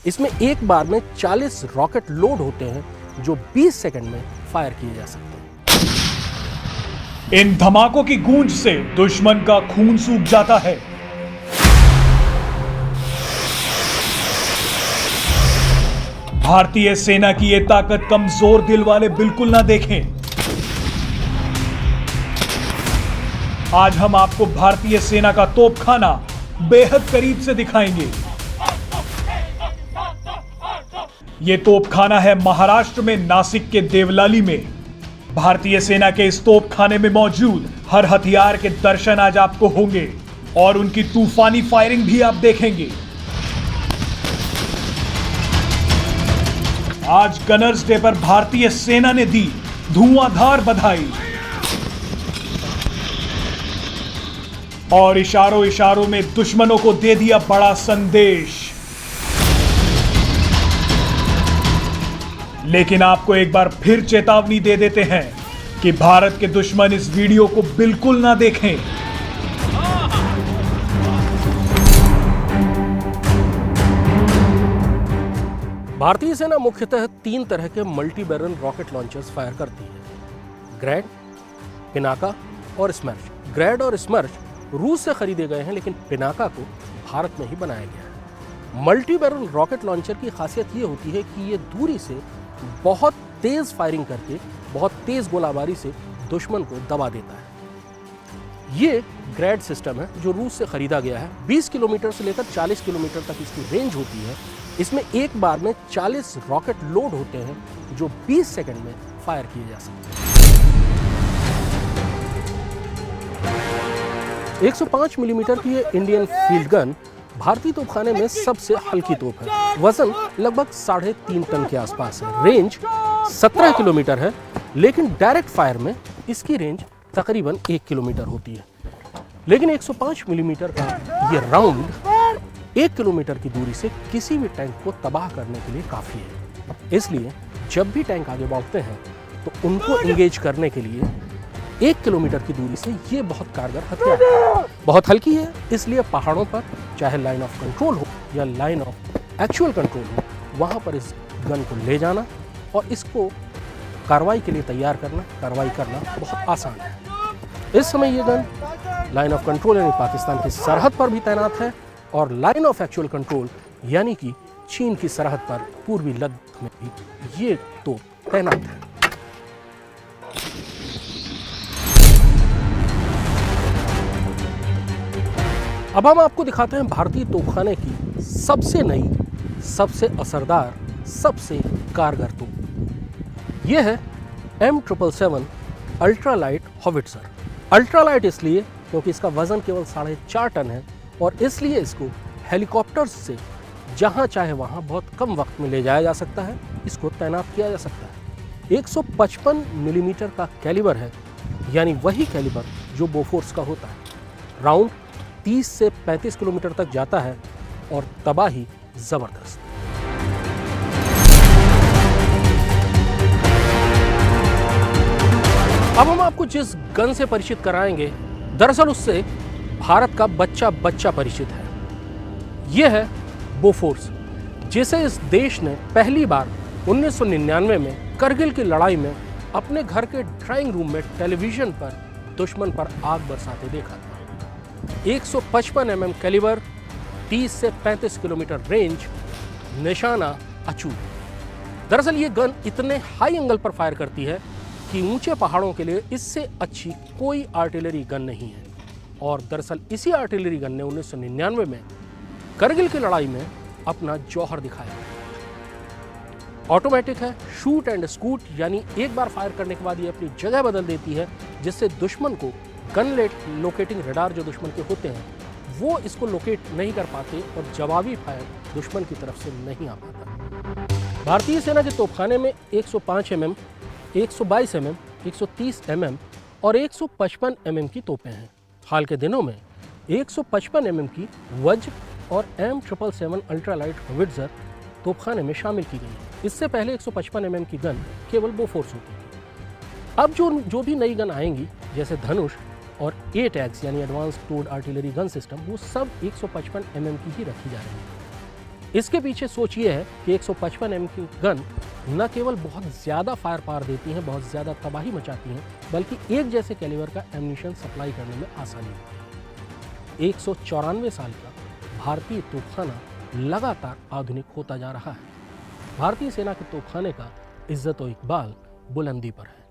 इसमें एक बार में 40 रॉकेट लोड होते हैं जो 20 सेकंड में फायर किए जा सकते हैं। इन धमाकों की गूंज से दुश्मन का खून सूख जाता है। भारतीय सेना की यह ताकत कमजोर दिल वाले बिल्कुल ना देखें। आज हम आपको भारतीय सेना का तोपखाना बेहद करीब से दिखाएंगे। यह तोपखाना है महाराष्ट्र में नासिक के देवलाली में। भारतीय सेना के इस तोपखाने में मौजूद हर हथियार के दर्शन आज आपको होंगे और उनकी तूफानी फायरिंग भी आप देखेंगे। आज गनर्स डे पर भारतीय सेना ने दी धुआंधार बधाई और इशारों इशारों में दुश्मनों को दे दिया बड़ा संदेश। लेकिन आपको एक बार फिर चेतावनी दे देते हैं कि भारत के दुश्मन इस वीडियो को बिल्कुल ना देखें। भारतीय सेना मुख्यतः 3 तरह के multi barrel rocket launchers fire करती है, ग्रैड, पिनाका और स्मर्श। ग्रैड और स्मर्श रूस से खरीदे गए हैं, लेकिन पिनाका को भारत में ही बनाया गया है। मल्टी बैरल रॉकेट लॉन्चर की खासियत ये होती है कि ये दूरी से बहुत तेज फायरिंग करके बहुत तेज गोलाबारी से दुश्मन को दबा देता है। ये ग्रैड सिस्टम है जो रूस से खरीदा गया है। 20 किलोमीटर से लेकर 40 किलोमीटर तक इसकी रेंज होती है। इसमें एक बार में 40 रॉकेट लोड होते हैं जो 20 सेकंड में फायर किए जा सकते हैं। 105 मिलीमीटर की ये इंडियन फील्ड गन भारतीय तोपखाने में सबसे हल्की तोप है। वजन लगभग 3.5 टन के आसपास है। रेंज 17 किलोमीटर है, लेकिन डायरेक्ट फायर में इसकी रेंज तकरीबन 1 किलोमीटर होती है। लेकिन 105 मिलीमीटर का ये राउंड 1 किलोमीटर की दूरी से किसी भी टैंक को तबाह करने के लिए काफ़ी है। इसलिए जब भी टैंक आगे बढ़ते हैं तो उनको इंगेज करने के लिए 1 किलोमीटर की दूरी से ये बहुत कारगर हथियार है। बहुत हल्की है, इसलिए पहाड़ों पर चाहे लाइन ऑफ कंट्रोल हो या लाइन ऑफ एक्चुअल कंट्रोल हो, वहाँ पर इस गन को ले जाना और इसको कार्रवाई के लिए तैयार करना, कार्रवाई करना बहुत आसान है। इस समय ये गन लाइन ऑफ कंट्रोल यानी पाकिस्तान की सरहद पर भी तैनात है और लाइन ऑफ एक्चुअल कंट्रोल यानी कि चीन की सरहद पर पूर्वी लद्दाख में भी ये तो तैनात है। अब हम आपको दिखाते हैं भारतीय तोपखाने की सबसे नई, सबसे असरदार, सबसे कारगर तोप। यह है M777 अल्ट्रालाइट हॉविट्जर। अल्ट्रालाइट इसलिए क्योंकि इसका वजन केवल 4.5 टन है और इसलिए इसको हेलीकॉप्टर्स से जहां चाहे वहां बहुत कम वक्त में ले जाया जा सकता है, इसको तैनात किया जा सकता है। 155 मिलीमीटर का कैलिबर है, यानी वही कैलिबर जो बोफोर्स का होता है। राउंड 30 से 35 किलोमीटर तक जाता है और तबाही जबरदस्त। अब हम आपको जिस गन से परिचित कराएंगे, दरअसल उससे भारत का बच्चा बच्चा परिचित है। यह है बोफोर्स, जिसे इस देश ने पहली बार 1999 में करगिल की लड़ाई में अपने घर के ड्राइंग रूम में टेलीविजन पर दुश्मन पर आग बरसाते देखा था। 155 mm कैलिबर, 30 से 35 किलोमीटर रेंज, निशाना अचूक। दरअसल ये गन इतने हाई एंगल पर फायर करती है कि ऊंचे पहाड़ों के लिए इससे अच्छी कोई आर्टिलरी गन नहीं है। और दरअसल इसी आर्टिलरी गन ने 1999 में करगिल की लड़ाई में अपना जौहर दिखाया। ऑटोमेटिक है, शूट एंड स्कूट, यानी एक बार फायर करने के बाद ये अपनी जगह बदल देती है, जिससे दुश्मन को गन लोकेटिंग रडार जो दुश्मन के होते हैं वो इसको लोकेट नहीं कर पाते और जवाबी फायर दुश्मन की तरफ से नहीं आ पाता। भारतीय सेना के तोपखाने में 105 mm, 122 mm, 130 mm और 155 mm की तोपें हैं। हाल के दिनों में 155 mm की वज्र और M777 अल्ट्रालाइट हॉविट्जर तोपखाने में शामिल की गई है। इससे पहले 155 mm की गन केवल बोफोर्स होती थी। अब जो भी नई गन आएंगी, जैसे धनुष और ATAGS यानी advance towed artillery gun system, वो सब 155 mm की ही रखी जा रही है। इसके पीछे सोच ये है कि 155 एम की गन न केवल बहुत ज़्यादा फायर पावर देती हैं, बहुत ज़्यादा तबाही मचाती हैं, बल्कि एक जैसे कैलिबर का एम्यूनिशन सप्लाई करने में आसानी होती है। 194 साल का भारतीय तोपखाना लगातार आधुनिक होता जा रहा है। भारतीय सेना के तोपखाने का इज्जत व इकबाल बुलंदी पर है।